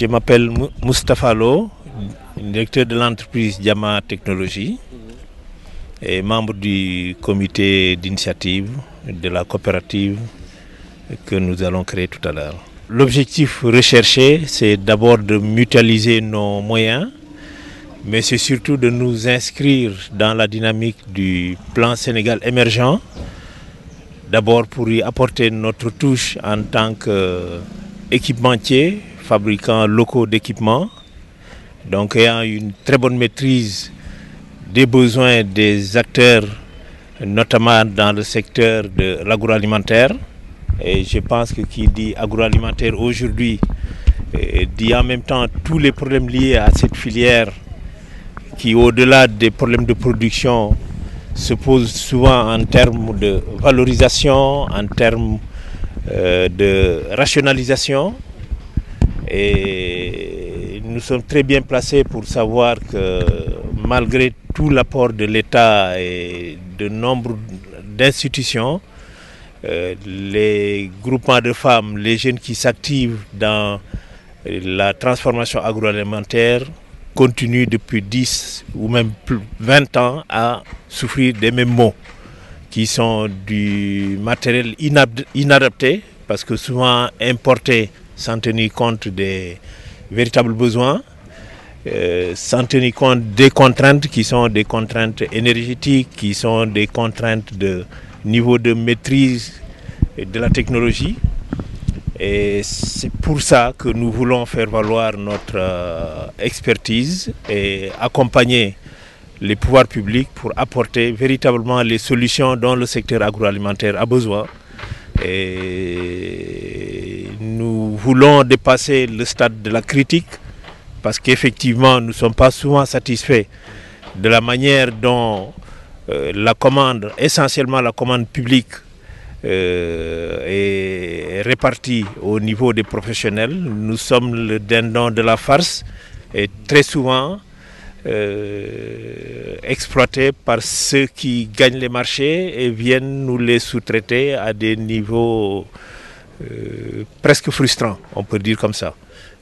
Je m'appelle Moustapha Lo, directeur de l'entreprise Diama Technologies et membre du comité d'initiative de la coopérative que nous allons créer tout à l'heure. L'objectif recherché, c'est d'abord de mutualiser nos moyens, mais c'est surtout de nous inscrire dans la dynamique du plan Sénégal émergent, d'abord pour y apporter notre touche en tant qu'équipementier, fabricants locaux d'équipements, donc ayant une très bonne maîtrise des besoins des acteurs, notamment dans le secteur de l'agroalimentaire. Et je pense que qui dit agroalimentaire aujourd'hui dit en même temps tous les problèmes liés à cette filière qui, au-delà des problèmes de production, se posent souvent en termes de valorisation, en termes de rationalisation. Et nous sommes très bien placés pour savoir que malgré tout l'apport de l'État et de nombre d'institutions, les groupements de femmes, les jeunes qui s'activent dans la transformation agroalimentaire continuent depuis 10 ou même plus 20 ans à souffrir des mêmes maux, qui sont du matériel inadapté, parce que souvent importé sans tenir compte des véritables besoins, sans tenir compte des contraintes qui sont des contraintes énergétiques, qui sont des contraintes de niveau de maîtrise de la technologie. Et c'est pour ça que nous voulons faire valoir notre expertise et accompagner les pouvoirs publics pour apporter véritablement les solutions dont le secteur agroalimentaire a besoin. Et nous voulons dépasser le stade de la critique, parce qu'effectivement nous ne sommes pas souvent satisfaits de la manière dont la commande, essentiellement la commande publique, est répartie au niveau des professionnels. Nous sommes le dindon de la farce et très souvent exploités par ceux qui gagnent les marchés et viennent nous les sous-traiter à des niveaux presque frustrants, on peut dire comme ça.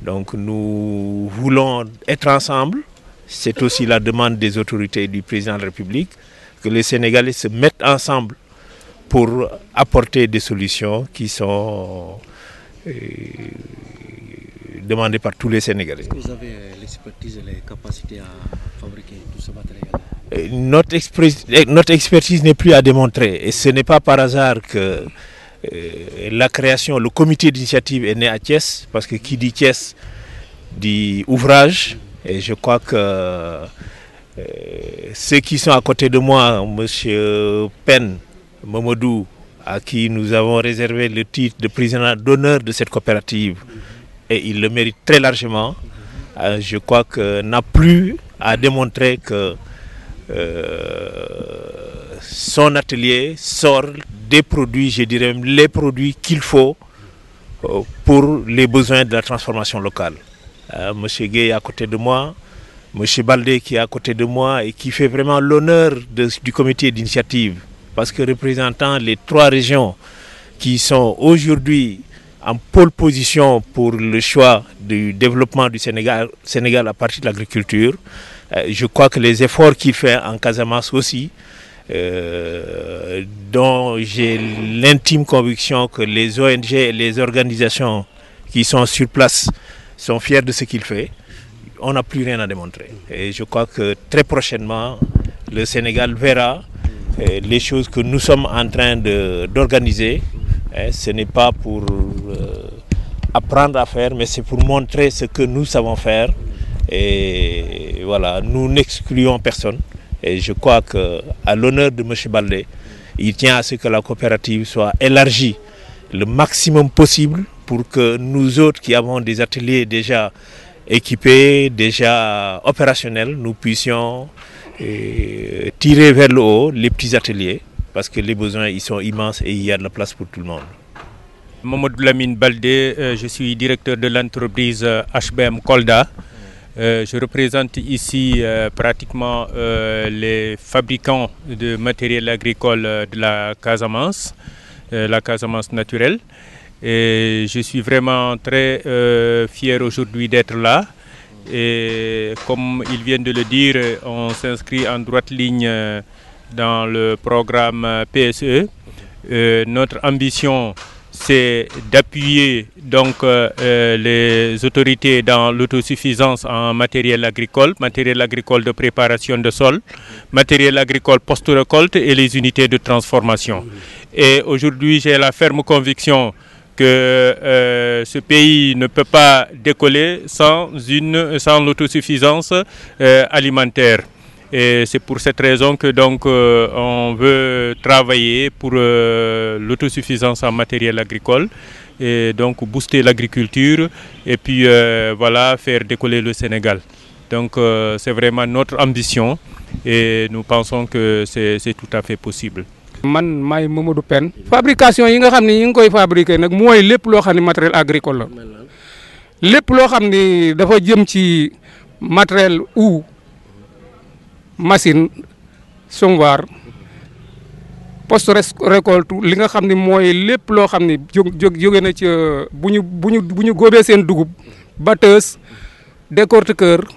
Donc nous voulons être ensemble, c'est aussi la demande des autorités et du président de la République, que les Sénégalais se mettent ensemble pour apporter des solutions qui sont demandées par tous les Sénégalais. Est-ce que vous avez l'expertise et les capacités à fabriquer tout ce matériel? Notre expertise n'est plus à démontrer, et ce n'est pas par hasard que la création, le comité d'initiative est né à Thiès, parce que qui dit Thiès dit ouvrage, et je crois que ceux qui sont à côté de moi, M. Pen Momodou, à qui nous avons réservé le titre de président d'honneur de cette coopérative, et il le mérite très largement, je crois que n'a plus à démontrer que son atelier sort des produits, je dirais même les produits qu'il faut pour les besoins de la transformation locale. Monsieur Gueye est à côté de moi, Monsieur Baldé qui est à côté de moi et qui fait vraiment l'honneur du comité d'initiative, parce que représentant les 3 régions qui sont aujourd'hui en pôle position pour le choix du développement du Sénégal à partir de l'agriculture, je crois que les efforts qu'il fait en Casamance aussi, dont j'ai l'intime conviction que les ONG et les organisations qui sont sur place sont fiers de ce qu'il fait, on n'a plus rien à démontrer. Et je crois que très prochainement, le Sénégal verra les choses que nous sommes en train d'organiser. Ce n'est pas pour apprendre à faire, mais c'est pour montrer ce que nous savons faire. Et voilà, nous n'excluons personne. Et je crois qu'à l'honneur de M. Baldé, il tient à ce que la coopérative soit élargie le maximum possible pour que nous autres qui avons des ateliers déjà équipés, déjà opérationnels, nous puissions tirer vers le haut les petits ateliers, parce que les besoins ils sont immenses et il y a de la place pour tout le monde. Mamadou Lamine Baldé, je suis directeur de l'entreprise HBM Kolda. Je représente ici pratiquement les fabricants de matériel agricole de la Casamance naturelle. Et je suis vraiment très fier aujourd'hui d'être là. Et comme ils viennent de le dire, on s'inscrit en droite ligne dans le programme PSE. Notre ambition, c'est d'appuyer donc les autorités dans l'autosuffisance en matériel agricole de préparation de sol, matériel agricole post-récolte et les unités de transformation. Et aujourd'hui, j'ai la ferme conviction que ce pays ne peut pas décoller sans l'autosuffisance alimentaire. Et c'est pour cette raison que donc on veut travailler pour l'autosuffisance en matériel agricole et donc booster l'agriculture et puis voilà, faire décoller le Sénégal. Donc c'est vraiment notre ambition et nous pensons que c'est tout à fait possible. Man maay Mamadou Pène fabrication yi nga xam ne ñu ngi koy fabriquer nag mooy lépp loo xam ne matériel agricole la lépp loo xam ni dafa jëm ci matériel ou machine somwaar post récolte li nga xam ne mooy lépp loo xam ne jóge na ci bu ñu góobee seen dugub batteuse décortiqueur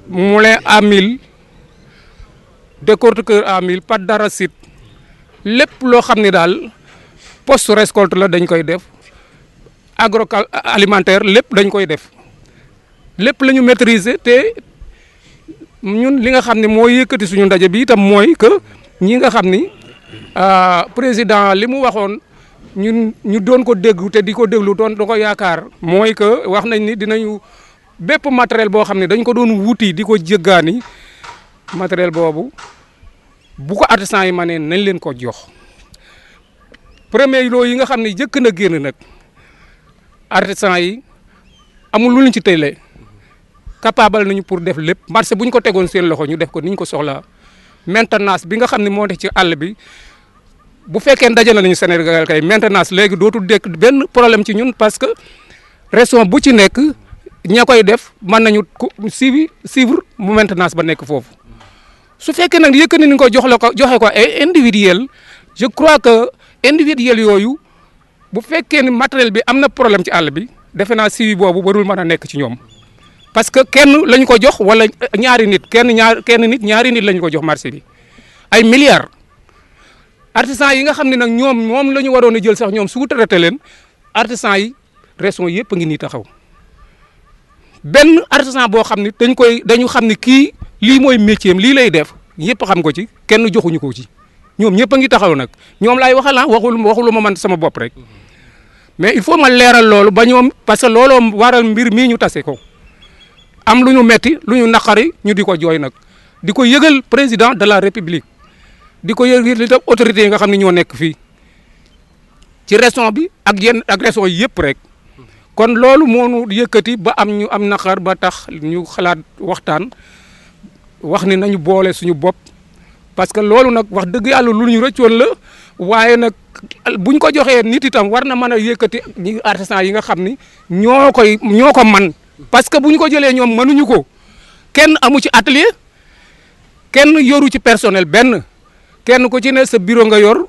moulin à mil décortiqueur à mil pâte d'arachide lépp loo xam ne daal post récolte la dañ koy def agroalimentaire lépp dañ koy def lépp la ñu maîtriser te ñun li nga xam ne moo yëkkati suñu ndaje bi itam mooy que ñi nga xam ni président li mu waxoon ñu doon ko dégg te di ko déglu doon da ko yaakaar mooy que wax nañ ni dinañu bépp matériel boo xam ne dañ ko doon wuti di ko jéggaani matériel boobu bu ko artisan yi ma ne nañ leen ko jox premier loo yi nga xam ne jëkk na génn nag artisan yi amul lu ñu ci tëyle capable nañu pour def lépp marché bu ñu ko tegoon seen loxo ñu def ko ni ñu ko soxlaa maintenance bi nga xam ne moo nekk ci àll bi bu fekkee daje nañu Sénégal kay maintenance léegi dootul dekk benn problème ci ñun parce que région bu ci nekk ña koy def mën nañu suivre mu maintenance ba nekk foofu su fekkee nag yëkk ni ko joxe ko ay individuel je crois que individuel yooyu bu fekkee ni matériel bi am na problème ci àll bi defe naa suivi boobu warul mën a nekk ci ñoom parce que kenn lañ ko jox wala ñaari nit ñaari nit lañ ko jox marché bi ay milliards artisans yi nga xam ne nag ñoom moom la ñu waroon a jël sax ñoom sous-traité leen artisans yi région yëpp a ngi nii taxaw benn artisan boo xam ne dañu xam ne kii lii mooy métier am lii lay def ñëpp xam ko ci kenn joxuñu ko ci ñoom ñëpp a ngi taxaw nag ñoom laay waxal waxulu ma man sama bopp rek mais il faut ma leeral loolu ba ñoom parce que looloo waral mbir mii ñu tase ko am lu ñu metti lu ñu naqari ñu di ko jooy nag di ko yëgal président de la république di ko yëgal itam autorités yi nga xam ne ñoo nekk fii ci région bi ak région yi yëpp rek kon loolu moo ñu yëkkati ba ñu am naqar ba tax ñu xalaat waxtaan wax ni nañu boole suñu bopp parce que loolu nag wax dëgg yàlla lu ñu rëccoon la waaye nag buñ ko joxee nit itam war na mën a yëkkati ñi artisan yi nga xam ni ñoo ko man parce que bu ñu ko jëlee ñoom mënuñu ko kenn amu ci atelier kenn yoru ci personnel benn kenn ku ci ne sa bureau nga yor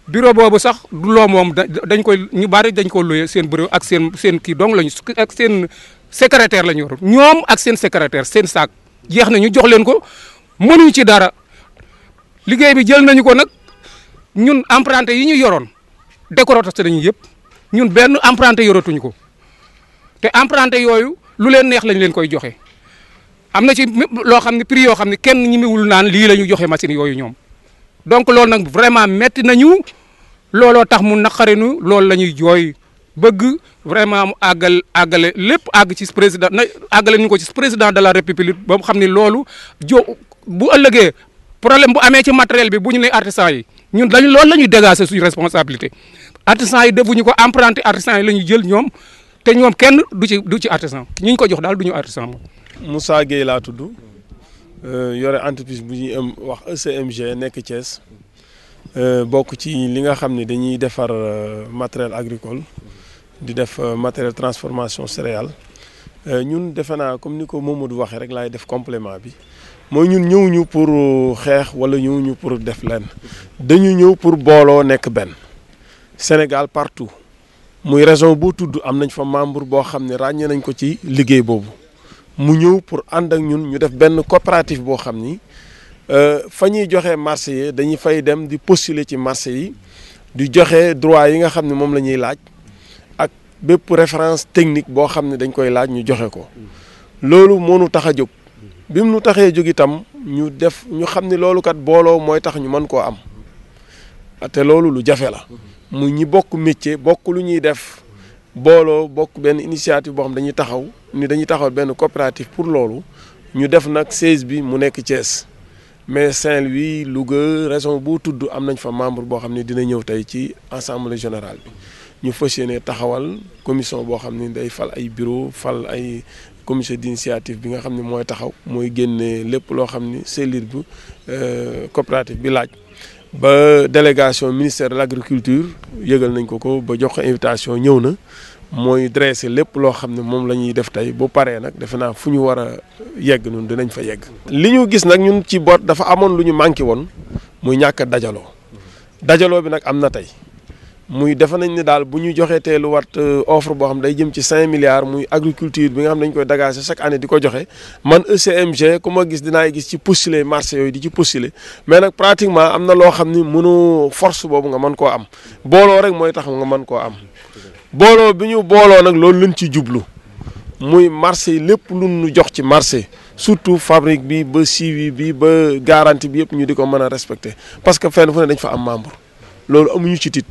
bureau boobu sax du loo moom dañ koy ñu bari dañ ko loué seen bureau ak seen kii dong lañu ak seen secrétaire la ñu yor ñoom ak seen secrétaire seen saak jeex na ñu jox leen ko mënuñu ci dara liggéey bi jël nañu ko nag ñun emprunté yi ñu yoroon décorté nañu yëpp ñun benn emprunté yoratuñu ko te emprunté yooyu lu leen neex lañ leen koy joxe am na ci loo xam ne prix yoo xam ne kenn ñemewul naan lii la ñu joxe machine yooyu ñoom donc loolu nag vraiment metti nañu looloo tax mu naqarinu loolu la ñuy jooy bëgg vraiment mu àggale lépp àgg ci président na àggale ñu ko ci président de la république ba mu xam ne loolu bu ëllëgee problème bu amee ci matériel bi bu ñu ne artisan yi ñun loolu la ñuy dégager suñu responsabilité artisan yi defuñu ko emprunté artisan yi la ñuy jël ñoom te ñoom kenn du ci artisan ñi ñu ko jox daal du ñu artisan moom. Moussa Gueye laa tudd yore entreprise bu ñuy wax ECMG nekk Thiès bokk ci li nga xam ne dañuy defar matériel agricole di def matériel transformation céréales ñun defe naa comme ni ko Mamadou waxee rek laay def complément bi mooy ñun ñëwuñu pour xeex wala ñëwuñu pour def lenn dañu ñëw pour booloo nekk benn Sénégal partout muy région bu tudd am nañ fa membre boo xam ne ràññee nañ ko ci liggéey boobu mu ñëw pour ànd ak ñun ñu def benn coopérative boo xam ni fa ñuy joxe marché yi dañuy fay dem di postuler ci marché yi di joxe droit yi nga xam ne moom la ñuy laaj ak bépp référence technique boo xam ne dañ koy laaj ñu joxe ko loolu moo nu tax a jóg bi mu nu taxee jóg itam ñu xam ne loolu kat booloo mooy tax ñu mën koo am te loolu lu jafe la mu ñi bokk métier bokk lu ñuy def booloo bokk benn initiative boo xam dañuy taxaw benn coopérative pour loolu ñu def nag siège bi mu nekk Thiès mais Saint-Louis Louga région bu tudd am nañ fa membre boo xam ne dina ñëw tey ci assemblée générale bi ñu fas yéene taxawal commission boo xam ne day fal ay bureau fal ay comité d'initiative bi nga xam ne mooy taxaw mooy génne lépp loo xam ni cellule bu coopérative bi laaj ba délégation ministère de l'agriculture yëgal nañ ko ba jox ko invitation ñëw na mooy dressé lépp loo xam ne moom la ñuy def tey bu paree nag defe naa fu ñu war a yegg ñun dinañ fa yegg. li ñu gis nag ñun ci boot dafa amoon lu ñu manqué woon muy ñàkk a dajaloo bi nag am na tey muy defe nañ ne daal bu ñu joxee tee lu wat offre boo xam day jëm ci 5 milliards muy agriculture bi nga xam dañ koy dégager chaque année di ko joxe man ECMG ku ma gis dinaa gis ci postuler marché yooyu di ci postuler mais nag pratiquement am na loo xam ni mënu force boobu nga mën koo am booloo rek mooy tax nga mën koo am booloo bi ñu booloo nag loolu lañ ci jublu muy marché yi lépp lu ñu jox ci marché surtout fabrique bi ba suivi bi ba garantie bi yëpp ñu di ko mën a respecter parce que fenn fu ne dañ fa am membre loolu amuñu ci tiit